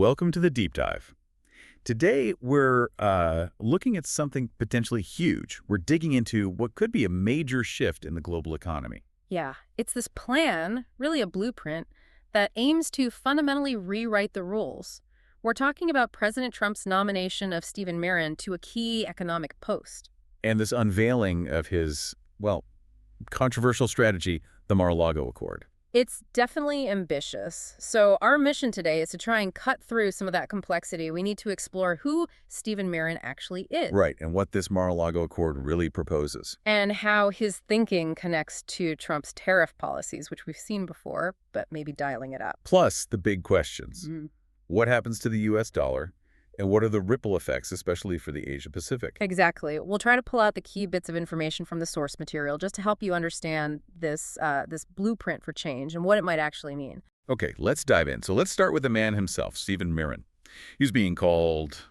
Welcome to the deep dive. Today, we're looking at something potentially huge. We're digging into what could be a major shift in the global economy. Yeah, it's this plan, really a blueprint, that aims to fundamentally rewrite the rules. We're talking about President Trump's nomination of Stephen Miran to a key economic post. And this unveiling of his, well, controversial strategy, the Mar-a-Lago Accord. It's definitely ambitious. So our mission today is to try and cut through some of that complexity. We need to explore who Stephen Miran actually is. Right, and what this Mar-a-Lago Accord really proposes. And how his thinking connects to Trump's tariff policies, which we've seen before, but maybe dialing it up. Plus, the big questions. What happens to the U.S. dollar? And what are the ripple effects, especially for the Asia-Pacific? Exactly. We'll try to pull out the key bits of information from the source material just to help you understand this blueprint for change and what it might actually mean. Okay, let's dive in. So let's start with the man himself, Stephen Miran. He's being called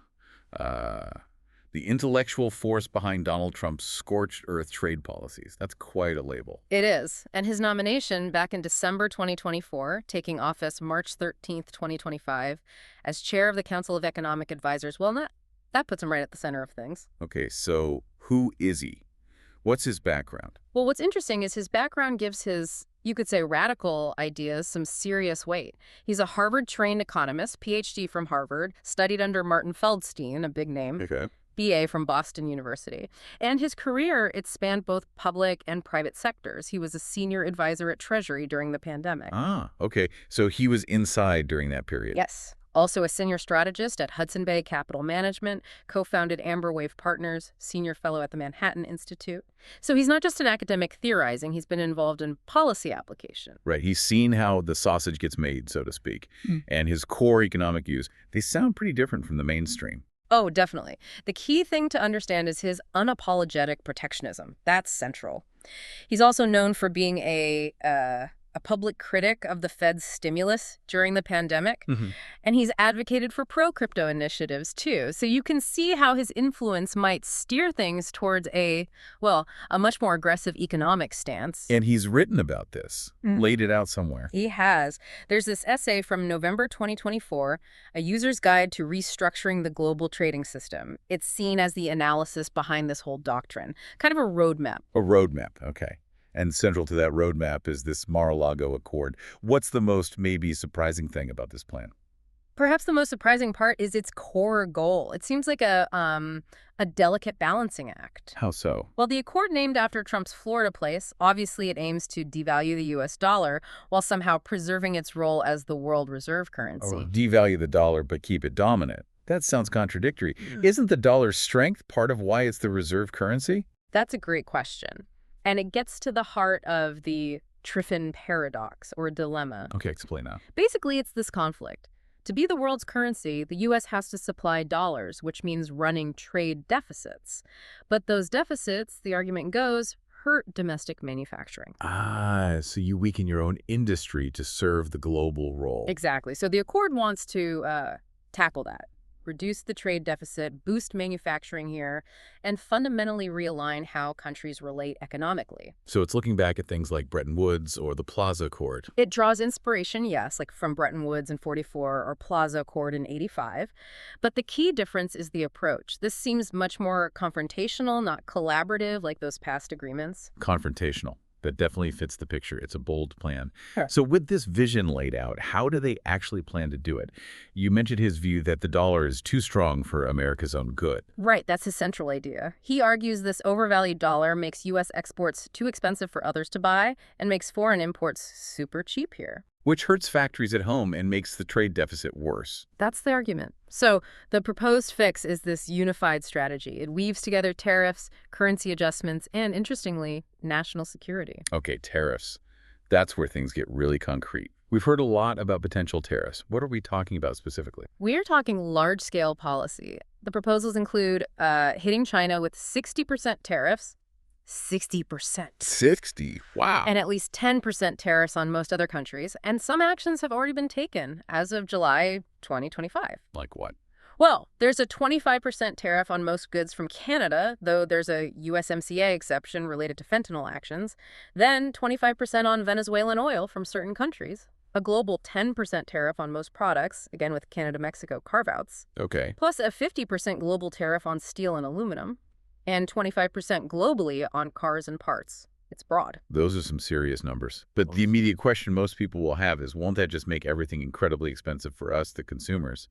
the intellectual force behind Donald Trump's scorched earth trade policies. That's quite a label. It is. And his nomination back in December 2024, taking office March 13th, 2025, as chair of the Council of Economic Advisors, well, that puts him right at the center of things. Okay, so who is he? What's his background? Well, what's interesting is his background gives his, you could say, radical ideas some serious weight. He's a Harvard-trained economist, PhD from Harvard, studied under Martin Feldstein, a big name. Okay. BA from Boston University. And his career, it spanned both public and private sectors. He was a senior advisor at Treasury during the pandemic. Ah, okay. So he was inside during that period. Yes. Also a senior strategist at Hudson Bay Capital Management, co-founded Amber Wave Partners, senior fellow at the Manhattan Institute. So he's not just an academic theorizing, he's been involved in policy application. Right. He's seen how the sausage gets made, so to speak. And his core economic views, they sound pretty different from the mainstream. Oh, definitely. The key thing to understand is his unapologetic protectionism. That's central. He's also known for being a public critic of the Fed's stimulus during the pandemic, and he's advocated for pro-crypto initiatives, too. So you can see how his influence might steer things towards a much more aggressive economic stance. And he's written about this, laid it out somewhere. He has. There's this essay from November 2024, A User's Guide to Restructuring the Global Trading System. It's seen as the analysis behind this whole doctrine, kind of a roadmap. A roadmap, okay. And central to that roadmap is this Mar-a-Lago Accord. What's the most maybe surprising thing about this plan? Perhaps the most surprising part is its core goal. It seems like a delicate balancing act. How so? Well, the accord named after Trump's Florida place, obviously it aims to devalue the U.S. dollar while somehow preserving its role as the world reserve currency. Oh, devalue the dollar but keep it dominant. That sounds contradictory. Isn't the dollar's strength part of why it's the reserve currency? That's a great question. And it gets to the heart of the Triffin paradox, or dilemma. Okay, explain that. Basically, it's this conflict. To be the world's currency, the U.S. has to supply dollars, which means running trade deficits. But those deficits, the argument goes, hurt domestic manufacturing. Ah, so you weaken your own industry to serve the global role. Exactly. So the accord wants to tackle that. Reduce the trade deficit, boost manufacturing here, and fundamentally realign how countries relate economically. So it's looking back at things like Bretton Woods or the Plaza Accord. It draws inspiration, yes, like from Bretton Woods in 44 or Plaza Accord in 85. But the key difference is the approach. This seems much more confrontational, not collaborative like those past agreements. Confrontational. That definitely fits the picture. It's a bold plan. Sure. So with this vision laid out, how do they actually plan to do it? You mentioned his view that the dollar is too strong for America's own good. Right, that's his central idea. He argues this overvalued dollar makes U.S. exports too expensive for others to buy and makes foreign imports super cheap here. Which hurts factories at home and makes the trade deficit worse. That's the argument. So the proposed fix is this unified strategy. It weaves together tariffs, currency adjustments, and, interestingly, national security. Okay, tariffs. That's where things get really concrete. We've heard a lot about potential tariffs. What are we talking about specifically? We're talking large-scale policy. The proposals include hitting China with 60% tariffs, 60%. 60? Wow. And at least 10% tariffs on most other countries. And some actions have already been taken as of July 2025. Like what? Well, there's a 25% tariff on most goods from Canada, though there's a USMCA exception related to fentanyl actions. Then 25% on Venezuelan oil from certain countries. a global 10% tariff on most products, again with Canada-Mexico carve-outs, Okay. plus a 50% global tariff on steel and aluminum, and 25% globally on cars and parts. It's broad. Those are some serious numbers. But the immediate question most people will have is, won't that just make everything incredibly expensive for us, the consumers?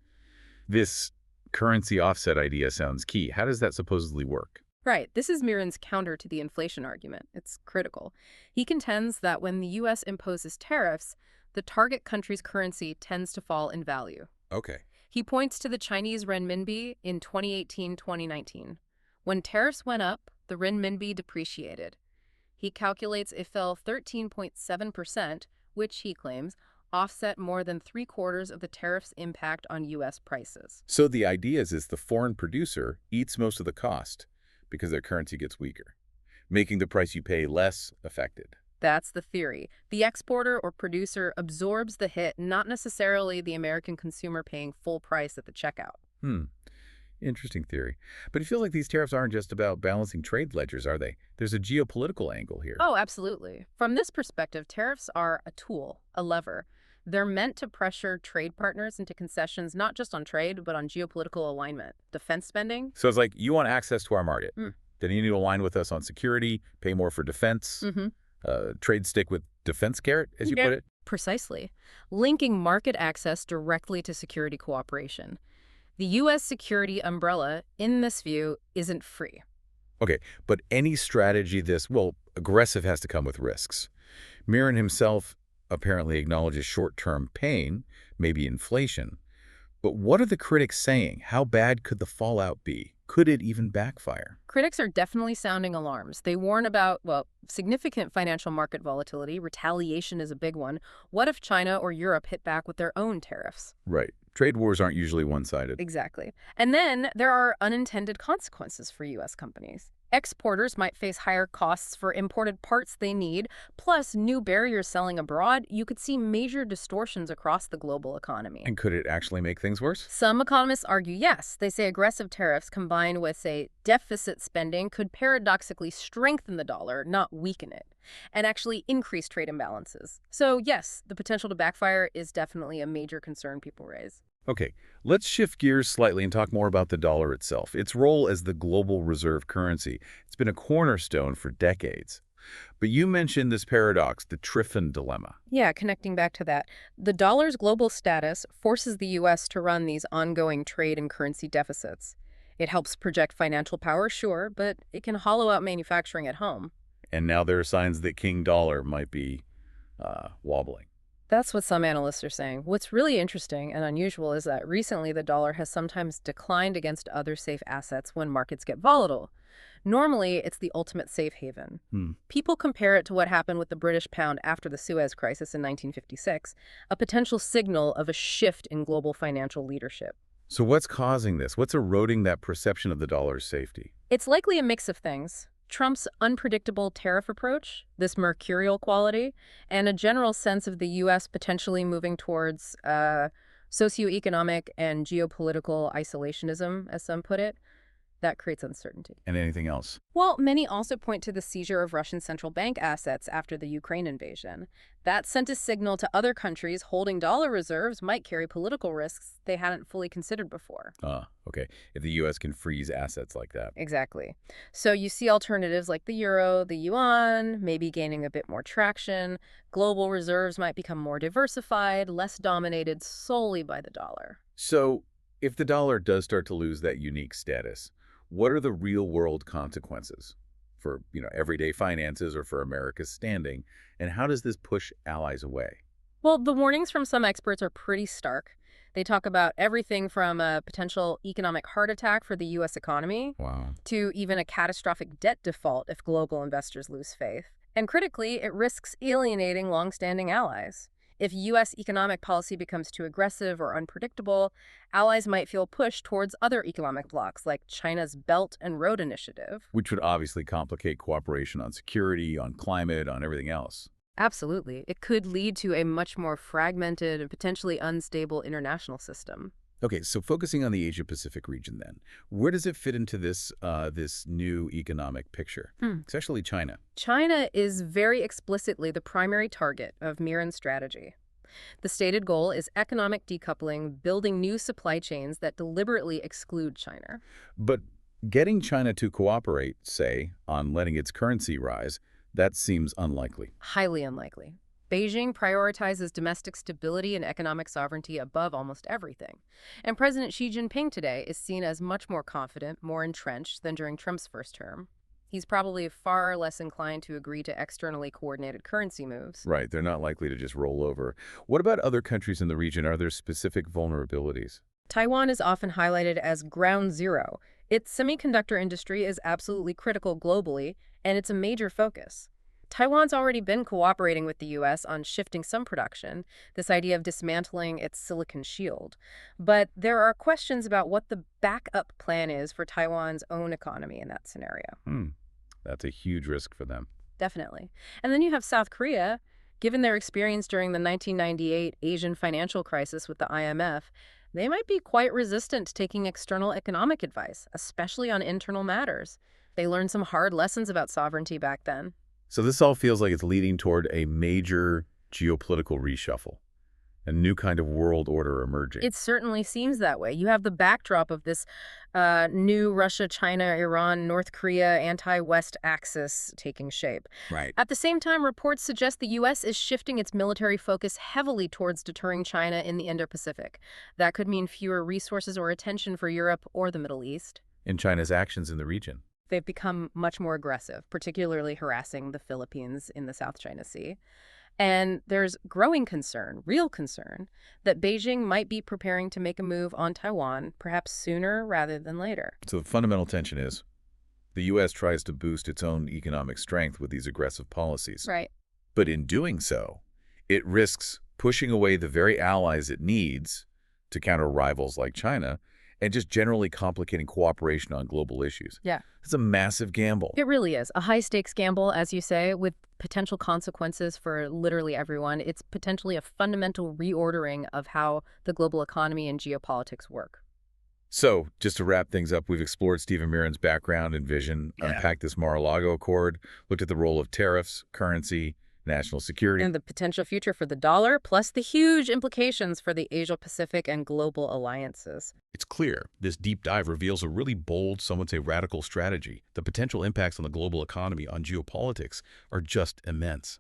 This currency offset idea sounds key. How does that supposedly work? Right. This is Miran's counter to the inflation argument. It's critical. He contends that when the U.S. imposes tariffs, the target country's currency tends to fall in value. Okay. He points to the Chinese renminbi in 2018-2019. When tariffs went up, the renminbi depreciated. He calculates it fell 13.7%, which, he claims, offset more than three-quarters of the tariff's impact on U.S. prices. So the idea is the foreign producer eats most of the cost because their currency gets weaker, making the price you pay less affected. That's the theory. The exporter or producer absorbs the hit, not necessarily the American consumer paying full price at the checkout. Interesting theory. But I feel like these tariffs aren't just about balancing trade ledgers, are they? There's a geopolitical angle here. Oh, absolutely. From this perspective, tariffs are a tool, a lever. They're meant to pressure trade partners into concessions not just on trade, but on geopolitical alignment. Defense spending? So it's like, you want access to our market. Mm. Then you need to align with us on security, pay more for defense, trade stick with defense carrot, as you put it. Precisely. Linking market access directly to security cooperation. The U.S. security umbrella, in this view, isn't free. Okay, but any strategy aggressive has to come with risks. Miran himself apparently acknowledges short-term pain, maybe inflation. But what are the critics saying? How bad could the fallout be? Could it even backfire? Critics are definitely sounding alarms. They warn about, significant financial market volatility. Retaliation is a big one. What if China or Europe hit back with their own tariffs? Right. Trade wars aren't usually one-sided. Exactly. And then there are unintended consequences for U.S. companies. Exporters might face higher costs for imported parts they need, plus new barriers selling abroad. You could see major distortions across the global economy. And could it actually make things worse? Some economists argue yes. They say aggressive tariffs combined with, say, deficit spending could paradoxically strengthen the dollar, not weaken it, and actually increase trade imbalances. So yes, the potential to backfire is definitely a major concern people raise. Okay, let's shift gears slightly and talk more about the dollar itself. Its role as the global reserve currency. It's been a cornerstone for decades. But you mentioned this paradox, the Triffin dilemma. Yeah, connecting back to that, the dollar's global status forces the U.S. to run these ongoing trade and currency deficits. It helps project financial power, sure, but it can hollow out manufacturing at home. And now there are signs that King Dollar might be wobbling. That's what some analysts are saying. What's really interesting and unusual is that recently the dollar has sometimes declined against other safe assets when markets get volatile. Normally, it's the ultimate safe haven. People compare it to what happened with the British pound after the Suez Crisis in 1956, a potential signal of a shift in global financial leadership. So what's causing this? What's eroding that perception of the dollar's safety? It's likely a mix of things. Trump's unpredictable tariff approach, this mercurial quality, and a general sense of the U.S. potentially moving towards socioeconomic and geopolitical isolationism, as some put it, that creates uncertainty. And anything else? Well, many also point to the seizure of Russian central bank assets after the Ukraine invasion. That sent a signal to other countries holding dollar reserves might carry political risks they hadn't fully considered before. Okay. If the U.S. can freeze assets like that. Exactly. So you see alternatives like the euro, the yuan, maybe gaining a bit more traction. Global reserves might become more diversified, less dominated solely by the dollar. So if the dollar does start to lose that unique status, what are the real-world consequences for, everyday finances or for America's standing, and how does this push allies away? Well, the warnings from some experts are pretty stark. They talk about everything from a potential economic heart attack for the U.S. economy to even a catastrophic debt default if global investors lose faith. And critically, it risks alienating longstanding allies. If U.S. economic policy becomes too aggressive or unpredictable, allies might feel pushed towards other economic blocs like China's Belt and Road Initiative. Which would obviously complicate cooperation on security, on climate, on everything else. Absolutely. It could lead to a much more fragmented and potentially unstable international system. Okay, so focusing on the Asia-Pacific region then, where does it fit into this new economic picture, especially China? China is very explicitly the primary target of Miran's strategy. The stated goal is economic decoupling, building new supply chains that deliberately exclude China. But getting China to cooperate, say, on letting its currency rise, that seems unlikely. Highly unlikely. Beijing prioritizes domestic stability and economic sovereignty above almost everything. And President Xi Jinping today is seen as much more confident, more entrenched than during Trump's first term. He's probably far less inclined to agree to externally coordinated currency moves. Right, they're not likely to just roll over. What about other countries in the region? Are there specific vulnerabilities? Taiwan is often highlighted as ground zero. Its semiconductor industry is absolutely critical globally, and it's a major focus. Taiwan's already been cooperating with the U.S. on shifting some production, this idea of dismantling its silicon shield. But there are questions about what the backup plan is for Taiwan's own economy in that scenario. That's a huge risk for them. Definitely. And then you have South Korea. Given their experience during the 1998 Asian financial crisis with the IMF, they might be quite resistant to taking external economic advice, especially on internal matters. They learned some hard lessons about sovereignty back then. So this all feels like it's leading toward a major geopolitical reshuffle, a new kind of world order emerging. It certainly seems that way. You have the backdrop of this new Russia, China, Iran, North Korea anti-West axis taking shape. Right. At the same time, reports suggest the U.S. is shifting its military focus heavily towards deterring China in the Indo-Pacific. That could mean fewer resources or attention for Europe or the Middle East. In China's actions in the region. They've become much more aggressive, particularly harassing the Philippines in the South China Sea. And there's growing concern, real concern, that Beijing might be preparing to make a move on Taiwan, perhaps sooner rather than later. So the fundamental tension is the U.S. tries to boost its own economic strength with these aggressive policies. Right. But in doing so, it risks pushing away the very allies it needs to counter rivals like China and just generally complicating cooperation on global issues. Yeah. It's a massive gamble. It really is. A high-stakes gamble, as you say, with potential consequences for literally everyone. It's potentially a fundamental reordering of how the global economy and geopolitics work. So, just to wrap things up, we've explored Stephen Miran's background and vision, unpacked this Mar-a-Lago Accord, looked at the role of tariffs, currency, national security. And the potential future for the dollar, plus the huge implications for the Asia-Pacific and global alliances. It's clear this deep dive reveals a really bold, some would say radical strategy. The potential impacts on the global economy, on geopolitics, are just immense.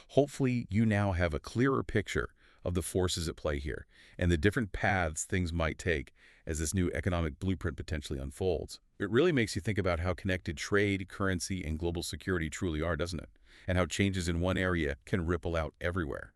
Hopefully, you now have a clearer picture of the forces at play here and the different paths things might take as this new economic blueprint potentially unfolds. It really makes you think about how connected trade, currency, and global security truly are, doesn't it? And how changes in one area can ripple out everywhere.